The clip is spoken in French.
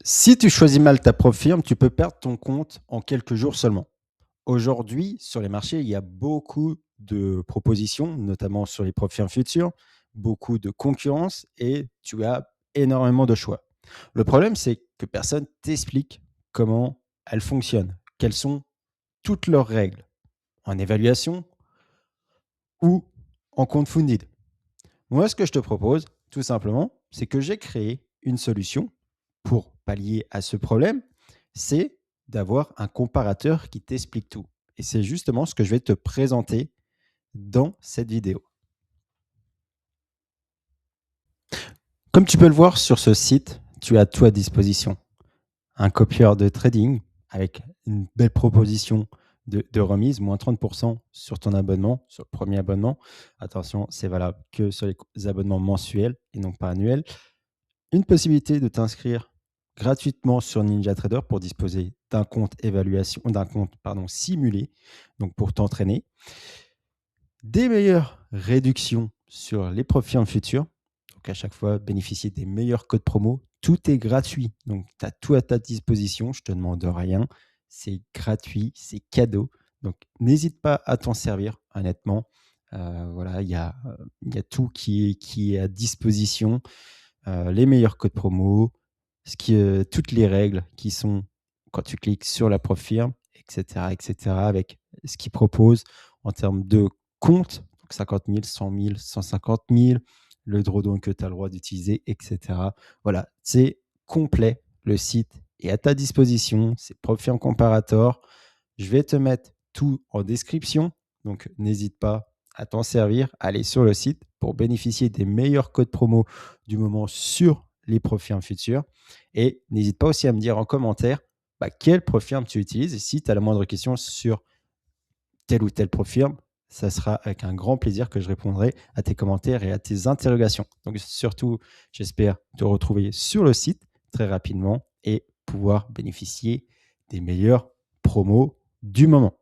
Si tu choisis mal ta propre firme, tu peux perdre ton compte en quelques jours seulement. Aujourd'hui, sur les marchés, il y a beaucoup de propositions, notamment sur les profils futurs, beaucoup de concurrence et tu as énormément de choix. Le problème, c'est que personne t'explique comment elles fonctionnent, quelles sont toutes leurs règles en évaluation ou en compte funded. Moi, ce que je te propose, tout simplement, c'est que j'ai créé une solution pour pallier à ce problème, c'est d'avoir un comparateur qui t'explique tout. Et c'est justement ce que je vais te présenter dans cette vidéo. Comme tu peux le voir sur ce site, tu as tout à disposition. Un copieur de trading avec une belle proposition de remise, moins 30% sur ton abonnement, sur le premier abonnement. Attention, c'est valable que sur les abonnements mensuels et non pas annuels. Une possibilité de t'inscrire gratuitement sur NinjaTrader pour disposer d'un compte évaluation, d'un compte simulé, donc pour t'entraîner. Des meilleures réductions sur les profils futurs. Donc à chaque fois, bénéficier des meilleurs codes promo. Tout est gratuit. Donc tu as tout à ta disposition. Je ne te demande rien. C'est gratuit, c'est cadeau. Donc n'hésite pas à t'en servir, honnêtement. Voilà, il y a tout qui est à disposition. Les meilleurs codes promo, toutes les règles qui sont quand tu cliques sur la profile, etc., avec ce qu'ils proposent en termes de compte, donc 50 000, 100 000, 150 000, le drawdown que tu as le droit d'utiliser, etc. Voilà, c'est complet. Le site est à ta disposition. C'est Profirm Comparator. Je vais te mettre tout en description. Donc, n'hésite pas à t'en servir. Allez sur le site pour bénéficier des meilleurs codes promo du moment sur les profils futurs. Et n'hésite pas aussi à me dire en commentaire quel profil tu utilises. Et si tu as la moindre question sur tel ou tel profil, ça sera avec un grand plaisir que je répondrai à tes commentaires et à tes interrogations. Donc surtout, j'espère te retrouver sur le site très rapidement et pouvoir bénéficier des meilleurs promos du moment.